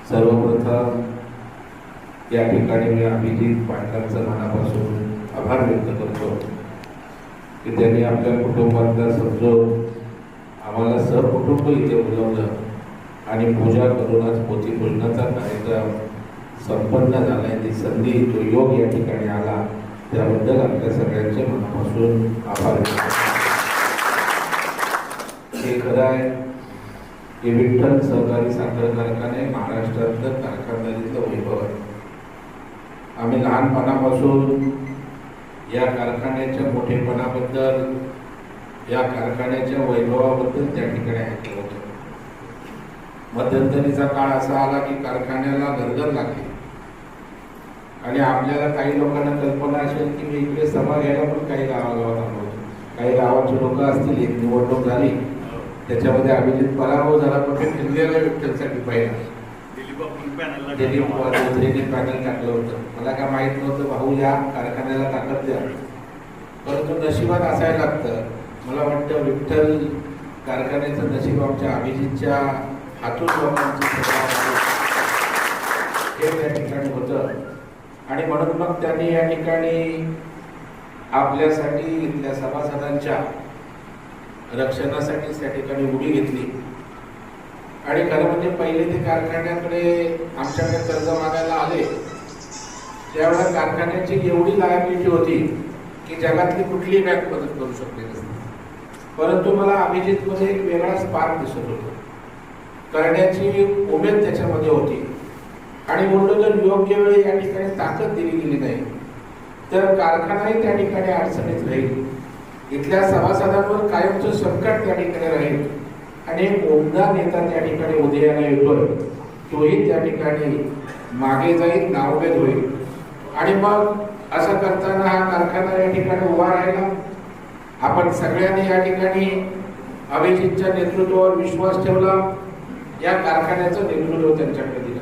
सर्वप्रथम या ठिकाणी मी अभिजित पाटलांचं मनापासून आभार व्यक्त करतो की त्यांनी आपल्या कुटुंबातला समजून आम्हाला सहकुटुंब इथे बोलवलं आणि पूजा करूनच पोथीपूजनाचा कार्यक्रम संपन्न झाला. ती संधी, तो योग या ठिकाणी आला, त्याबद्दल आपल्या सगळ्यांचे मनापासून आभार व्यक्त करतो. हे खरं आहे की विठ्ठल सहकारी साखर कारखाने महाराष्ट्रातलं कारखानदारीतलं वैभव आहे. आम्ही लहानपणापासून या कारखान्याच्या मोठेपणाबद्दल, या कारखान्याच्या वैभवाबद्दल त्या ठिकाणी ऐकलं होतं. मध्यंतरीचा काळ असा आला की कारखान्याला गरगन लागली आणि आपल्याला काही लोकांना कल्पना असेल की मी इकडे सभा घ्यायला पण काही गावागावात आलो होतो. काही गावाचे लोक असतील, एक निवडणूक झाली, त्याच्यामध्ये अभिजित पराभव झाला, पण मी फिरलेला विठ्ठलसाठी पहिला दिलीप पॅनल टाकलं होतं. मला काय माहित नव्हतं, भाऊ या कारखान्याला ताकद द्या, परंतु नशिबात असायला लागतं. मला वाटतं विठ्ठल कारखान्याचं नशीब आमच्या अभिजितच्या हातून हे त्या ठिकाणी होतं आणि म्हणून मग त्यांनी या ठिकाणी आपल्यासाठी, इथल्या सभासदांच्या रक्षणासाठी त्या ठिकाणी उडी घेतली. आणि खरं म्हणजे पहिले ते कारखान्याकडे आमच्याकडे कर्ज मागायला आले त्यावेळेला कारखान्याची एवढी लायबिलिटी होती की जगातली कुठलीही बँक मदत करू शकली नसती. परंतु मला अभिजितमध्ये एक वेगळा स्पार्क दिसत होता, करण्याची उमेद त्याच्यामध्ये होती. आणि म्हणून जर योग्य वेळी या ठिकाणी ताकद दिली गेली नाही तर कारखानाही त्या ठिकाणी अडचणीत राहील, इथल्या सभासदांवर कायमचं संकट त्या ठिकाणी राहील आणि एक उमदा नेता त्या ठिकाणी उदयाला येतोय, तोही त्या ठिकाणी मागे जाईल, नावभेद होईल. आणि मग असं करताना हा कारखाना या ठिकाणी उभा राहिला. आपण सगळ्यांनी या ठिकाणी अभिजितच्या नेतृत्वावर विश्वास ठेवला, या कारखान्याचं नेतृत्व त्यांच्याकडे दिलं.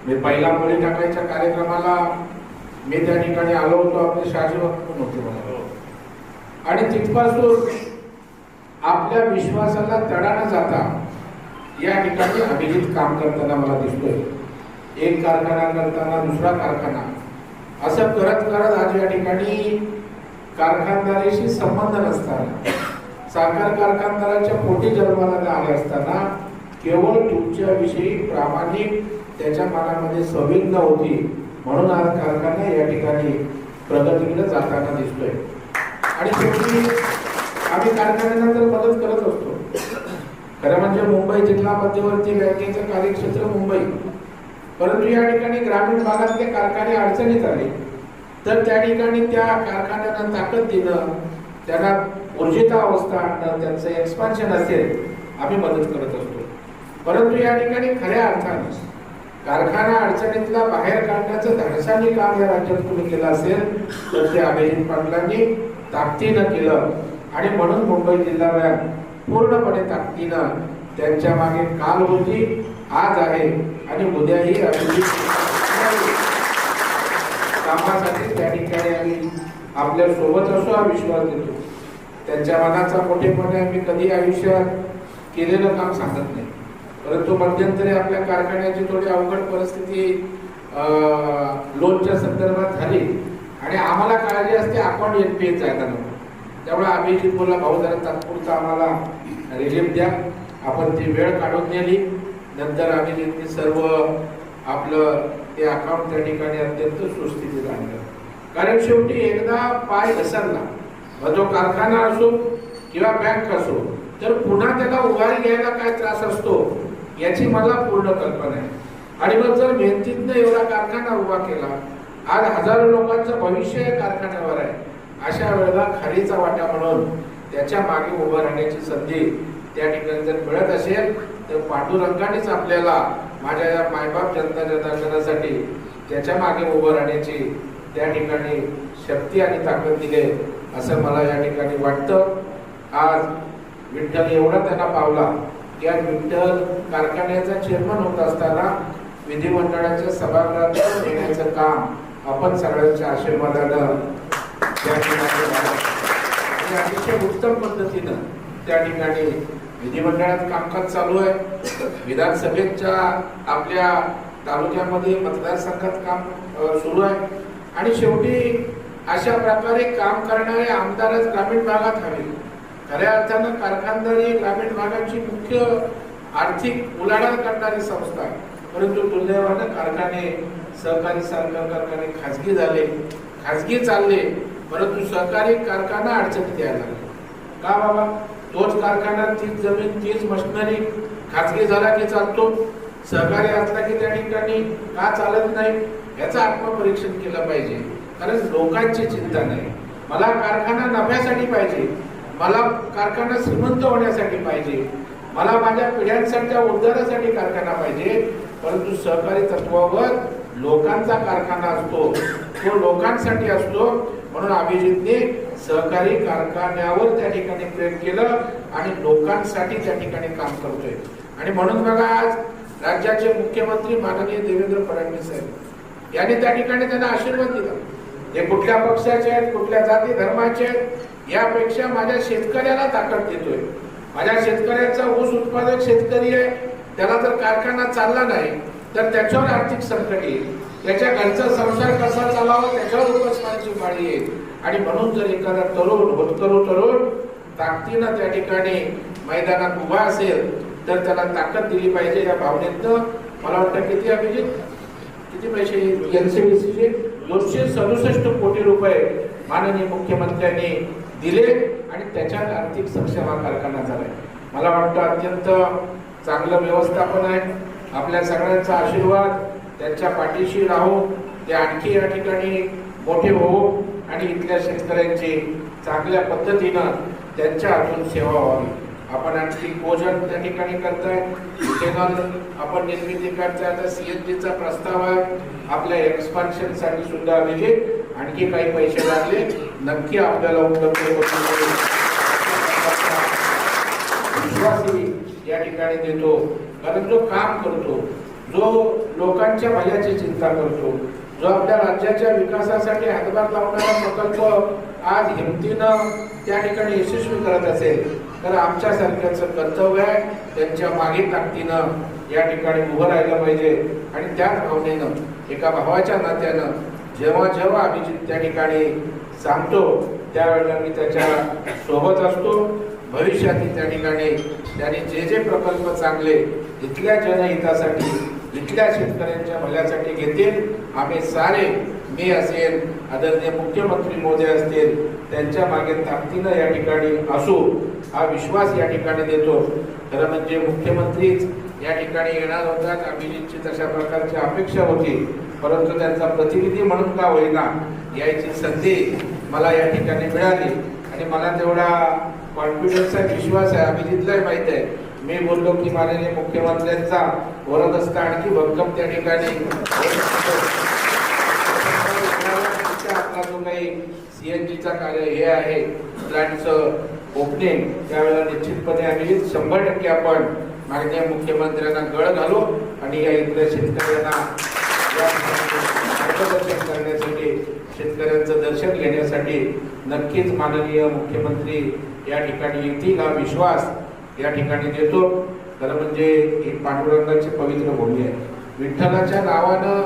मी पहिला मुली टाकायच्या कार्यक्रमाला मी त्या ठिकाणी आलो होतो, आपले शाजीबाग पण होते मला. आणि तिथपासून आपल्या विश्वासाला तडा न जाता या ठिकाणी अभिजित काम करताना मला दिसतोय. एक कारखाना करताना दुसरा कारखाना, असं करत करत आज या ठिकाणी कारखानदारीशी संबंध नसताना, साखर कारखानदाराच्या पोटी जन्माला आले असताना केवळ तुमच्याविषयी प्रामाणिक त्याच्या मनामध्ये संवेदना होती, म्हणून आज कारखाना या ठिकाणी प्रगतीकडे जाताना दिसतोय. आणि शेवटी आम्ही कारखान्यांना तर मदत करत असतो. खरं म्हणजे मुंबई जिल्हा मध्यवर्ती बँकेचं कार्यक्षेत्र मुंबई, परंतु या ठिकाणी ग्रामीण भागातले कारखाने अडचणीत आले तर त्या ठिकाणी त्या कारखान्यांना ताकद देणं, त्यांना ऊर्जिता अवस्था आणणं, त्यांचं एक्सपान्शन असेल, आम्ही मदत करत असतो. परंतु या ठिकाणी खऱ्या अर्थाने कारखाना अडचणीतला बाहेर काढण्याचं धाडसानी काम या राज्यात तुम्ही केलं असेल तर ते अभिजित पाटलांनी ताकदीनं केलं. आणि म्हणून मुंबई जिल्हा बँक पूर्णपणे ताकदीनं त्यांच्या मागे काल होती, आज आहे आणि उद्याही अभिजित कामासाठी त्या ठिकाणी आम्ही आपल्या सोबत असो हा विश्वास देतो. त्यांच्या मनाचा मोठेपणे आम्ही कधी आयुष्यात केलेलं काम सांगत नाही, परंतु मध्यंतरी आपल्या कारखान्याची थोडी अवघड परिस्थिती लोनच्या संदर्भात झाली आणि आम्हाला काळजी असते अकाउंट एनपीए जायला नको. त्यामुळे अभिजित बोलला, भाऊ जरा तात्पुरता आम्हाला रिलीफ द्या. आपण ती वेळ काढून नेली. नंतर अभिजितने सर्व आपलं ते अकाउंट त्या ठिकाणी अत्यंत सुस्थितीत आणलं. कारण शेवटी एकदा पाय घसरला, मग तो कारखाना असो किंवा बँक असो, तर पुन्हा त्याला उभारी घ्यायला काय त्रास असतो याची मला पूर्ण कल्पना आहे. आणि मग जर मेहनतीतनं एवढा कारखाना उभा केला, आज हजारो लोकांचं भविष्य या कारखान्यावर आहे, अशा वेळेला खालीचा वाटा म्हणून त्याच्या मागे उभं राहण्याची संधी त्या ठिकाणी जर मिळत असेल तर पांडुरंगानेच आपल्याला माझ्या या मायबाप जनता दर्शनासाठी त्याच्या मागे उभं राहण्याची त्या ठिकाणी शक्ती आणि ताकद दिली असं मला या ठिकाणी वाटतं. आज विठ्ठल एवढा त्यांना पावला की आज विठ्ठल कारखान्याचा चेअरमन होत असताना विधिमंडळाच्या सभागृहात येण्याचं काम आपण सगळ्यांच्या आशीर्वादानं त्या ठिकाणी अतिशय उत्तम पद्धतीनं त्या ठिकाणी विधिमंडळात कामकाज चालू आहे, विधानसभेच्या आपल्या तालुक्यामध्ये मतदारसंघात काम सुरू आहे आणि शेवटी अशा प्रकारे काम करणारे आमदारच ग्रामीण भागात हवे. खऱ्या अर्थानं कारखानदारी ग्रामीण भागाची मुख्य आर्थिक उलाढाल करणारी संस्था आहे, परंतु दुर्दैवानं कारखाने सहकारी साखर कारखाने खाजगी चालले, परंतु सहकारी कारखाना अडचणीत यायला लागले. का बाबा? तोच कारखाना, तीच जमीन, तीच मशिनरी खाजगी झाला की चालतो, सहकारी असला की त्या ठिकाणी का चालत नाही, याचं आत्मपरीक्षण केलं पाहिजे. कारण लोकांची चिंता नाही. मला कारखाना नफ्यासाठी पाहिजे, मला कारखाना श्रीमंत होण्यासाठी पाहिजे, मला माझ्या पिढ्यांसाठीच्या उद्धारासाठी कारखाना पाहिजे, परंतु सहकारी तत्वावर लोकांचा कारखाना असतो, तो लोकांसाठी असतो. म्हणून अभिजितने सहकारी कारखान्यावर त्या ठिकाणी प्रेम केलं आणि लोकांसाठी त्या ठिकाणी काम करतोय. आणि म्हणून बघा, आज राज्याचे मुख्यमंत्री माननीय देवेंद्र फडणवीस साहेब यांनी त्या ठिकाणी त्यांना आशीर्वाद दिला. हे कुठल्या पक्षाचे आहेत, कुठल्या जाती धर्माचे आहेत, यापेक्षा माझ्या शेतकऱ्याला ताकद देतोय. माझ्या शेतकऱ्याचा ऊस उत्पादक शेतकरी आहे, त्याला जर कारखाना चालला नाही तर त्याच्यावर आर्थिक संकट येईल, त्याच्या घरचा संसार कसा चालावा त्याच्यावर उपस्मानाची पाळी येईल. आणि म्हणून जर एखादा तरुण ताकदीनं त्या ठिकाणी मैदानात उभा असेल तर त्याला ताकद दिली पाहिजे. या भावनेतनं मला वाटतं किती पैसे एनसीडीसीचे 267 कोटी रुपये माननीय मुख्यमंत्र्यांनी दिले आणि त्याच्यात आर्थिक सक्षम कारखाना झालाय. मला वाटतं अत्यंत चांगलं व्यवस्थापन आहे. आपल्या सगळ्यांचा आशीर्वाद त्यांच्या पाठीशी राहू, ते आणखी या ठिकाणी मोठे होऊ आणि इथल्या शेतकऱ्यांची चांगल्या पद्धतीनं त्यांच्या हातून सेवा व्हावी. आपण आणखी भोजन त्या ठिकाणी करताय, इथेनॉल आपण निर्मिती करताय, आता सीएनजीचा प्रस्ताव आहे. आपल्या एक्सपान्शन साठी सुद्धा आणखी काही पैसे लागले नक्की आपल्याला उपलब्ध होतील, विश्वासही या ठिकाणी देतो. कारण जो काम करतो, जो लोकांच्या भल्याची चिंता करतो, जो आपल्या राज्याच्या विकासासाठी हातभार लावणारा प्रकल्प आज हिमतीनं त्या ठिकाणी यशस्वी करत असेल तर आमच्यासारख्याचं कर्तव्य आहे त्यांच्या मागे ताकदीनं या ठिकाणी उभं राहिलं पाहिजे. आणि त्याच भावनेनं एका भावाच्या नात्यानं जेव्हा अभिजित त्या ठिकाणी सांगतो त्यावेळेला मी त्याच्या सोबत असतो. भविष्यातील त्या ठिकाणी त्यांनी जे प्रकल्प चांगले इथल्या जनहितासाठी, इथल्या शेतकऱ्यांच्या भल्यासाठी घेतील, आम्ही सारे, मी असेल, आदरणीय मुख्यमंत्री मोदी असतील, त्यांच्या मागे ताकदीनं या ठिकाणी असू, हा विश्वास या ठिकाणी देतो. खरं म्हणजे मुख्यमंत्रीच या ठिकाणी येणार होतात, अभिजितची तशा प्रकारची अपेक्षा होती, परंतु त्यांचा प्रतिनिधी म्हणून का होईना यायची संधी मला या ठिकाणी मिळाली. आणि मला तेवढा कॉन्फिडन्स आहे, विश्वास आहे, अभिजितलाही माहित आहे. मी बोललो की माननीय मुख्यमंत्र्यांचा वरद असता आणखी भक्कम त्या ठिकाणी आपला जो काही सीएनजीचा कार्य हे आहे प्लॅन्टचं ओपनिंग, त्यावेळेला निश्चितपणे आम्ही 100% आपण माननीय मुख्यमंत्र्यांना गळ घालू आणि या इथल्या शेतकऱ्यांना मार्गदर्शन करण्यासाठी, शेतकऱ्यांचं दर्शन घेण्यासाठी नक्कीच माननीय मुख्यमंत्री या ठिकाणी येतील, हा विश्वास या ठिकाणी देतो. खरं म्हणजे एक पांडुरंगाची पवित्र भूमी आहे. विठ्ठलाच्या नावानं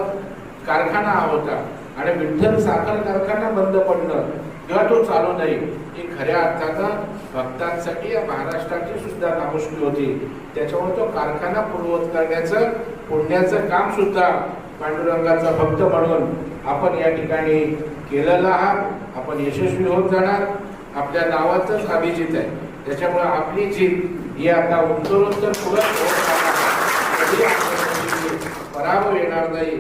कारखाना हा होता आणि विठ्ठल साखर कारखाना बंद पडणं किंवा तो चालू नाही ही खऱ्या अर्थानं भक्तांसाठी या महाराष्ट्राची सुद्धा नामुष्की होती. त्याच्यामुळे तो कारखाना पूर्ववत करण्याचं पुण्याचं काम सुद्धा पांडुरंगाचा भक्त म्हणून आपण या ठिकाणी केलेलं आहात. आपण यशस्वी होत जाणार. आपल्या नावातच अभिजित आहे, त्याच्यामुळे आपली जीत ही आता उत्तरोत्तर पराभव येणार नाही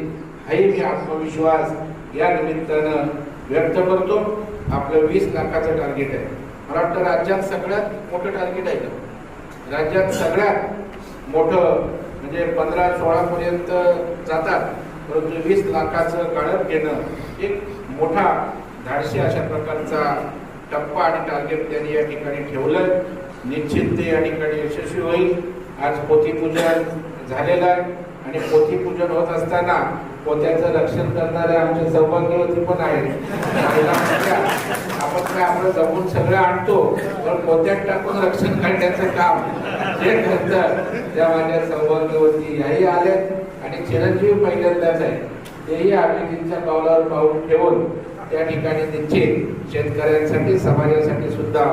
हाही मी आत्मविश्वास या निमित्तानं व्यक्त करतो. आपलं 20 लाखाचं टार्गेट आहे. मला वाटतं राज्यात सगळ्यात मोठं टार्गेट आहे का? राज्यात सगळ्यात मोठं म्हणजे 15-16 पर्यंत जातात, परंतु 20 लाखाचं गाळप घेणं एक मोठा धाडशी अशा प्रकारचा टप्पा आणि टार्गेट त्यांनी या ठिकाणी ठेवलं. निश्चित ते या ठिकाणी यशस्वी होईल. आज पोथीपूजन झालेलं आहे आणि पोथीपूजन होत असताना पोत्याचं रक्षण करणारे आमचे सौभाग्यवती पण आहेत. आपण काय आपलं जमून सगळं आणतो, पण पोत्यात टाकून रक्षण करण्याचं काम जे करतात त्या माझ्या सौभाग्यवती याही आल्यात आणि चिरंजीव पहिल्यांदाच आहे. तेही अभिजितच्या पावलावर पाऊल ठेवून त्या ठिकाणी निश्चित शेतकऱ्यांसाठी समाजासाठी सुद्धा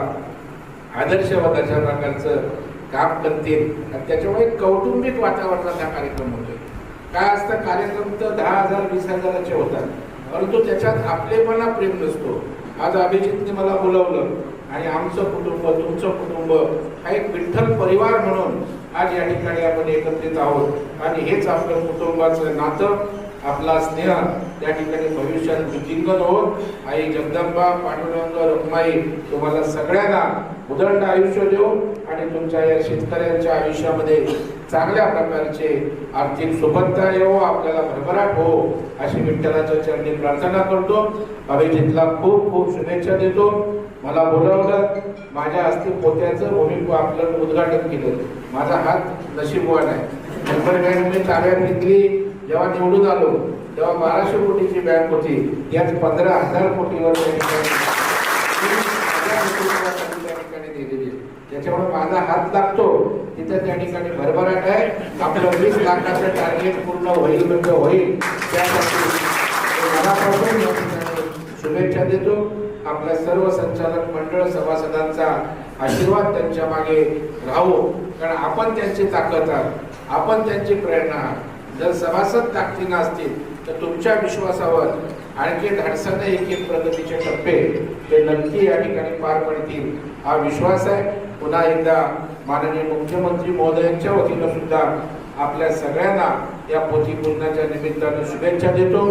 आदर्शवत अशा प्रकारचं काम करतील. आणि त्याच्यामुळे कौटुंबिक वातावरणात हा कार्यक्रम होतोय. काय असतं, कार्यक्रम तर 10,000 20,000चे होतात, परंतु त्याच्यात आपलेपणा प्रेम नसतो. आज अभिजितने मला बोलवलं आणि आमचं कुटुंब तुमचं कुटुंब हा एक विठ्ठल परिवार म्हणून आज या ठिकाणी आपण एकत्रित आहोत आणि हेच आपलं कुटुंबाचं नातं, आपला स्नेह त्या ठिकाणी भविष्यात वृद्धिंगत होत आई जगदंबा पांडुरंग रुक्माई तुम्हाला सगळ्यांना उदंड आयुष्य देऊ आणि तुमच्या या शेतकऱ्यांच्या आयुष्यामध्ये चांगल्या प्रकारचे आर्थिक सुबत्ता येवो, आपल्याला भरभराट हो अशी विठ्ठलाच्या चरणी प्रार्थना करतो. अभिजितला खूप खूप शुभेच्छा देतो. मला बोलावलं, माझ्या हस्ते पोत्याचं भूमी आपलं उद्घाटन केलं. माझा हात नशीबवान आहे. नंबर बँक ताब्यात घेतली, जेव्हा निवडून आलो तेव्हा 1200 कोटीची बँक होती, याच 15,000 कोटीवर त्या ठिकाणी दिलेली. त्याच्यामुळे माझा हात लागतो तिथे त्या ठिकाणी भरभराट आहे. आपलं 20 लाखाचं टार्गेट पूर्ण होईल म्हणजे होईल, त्यासाठी मनापासून या ठिकाणी शुभेच्छा देतो. आपल्या सर्व संचालक मंडळ सभासदांचा आशीर्वाद त्यांच्या मागे राहू, कारण आपण त्यांची ताकद आहात, आपण त्यांची प्रेरणा आहात. जर सभासद ताकदीनं असतील तर तुमच्या विश्वासावर आणखी धाडसाने एक प्रगतीचे टप्पे ते नक्की या ठिकाणी पार पडतील हा विश्वास आहे. पुन्हा एकदा माननीय मुख्यमंत्री महोदयांच्या वतीनं सुद्धा आपल्या सगळ्यांना या पोथी पूजनाच्या निमित्तानं शुभेच्छा देतो.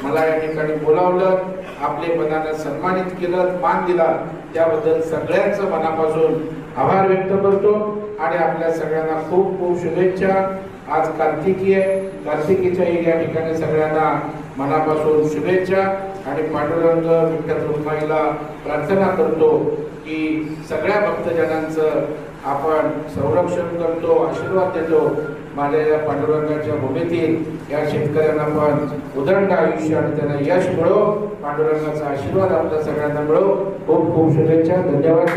मला या ठिकाणी बोलावलं, आपले मनानं सन्मानित केलं, मान दिला, त्याबद्दल सगळ्यांचं मनापासून आभार व्यक्त करतो आणि आपल्या सगळ्यांना खूप खूप शुभेच्छा. आज कार्तिकी आहे, कार्तिकीच्या या ठिकाणी सगळ्यांना मनापासून शुभेच्छा आणि पांडुरंग विठ्ठल रुक्माईला प्रार्थना करतो की सगळ्या भक्तजनांचं आपण संरक्षण करतो, आशीर्वाद देतो. माझ्या या पांडुरंगाच्या भूमीतील या शेतकऱ्यांना पण उदंड आयुष्य आणि त्यांना यश मिळो, पांडुरंगाचा आशीर्वाद आपल्या सगळ्यांना मिळो. खूप खूप शुभेच्छा. धन्यवाद.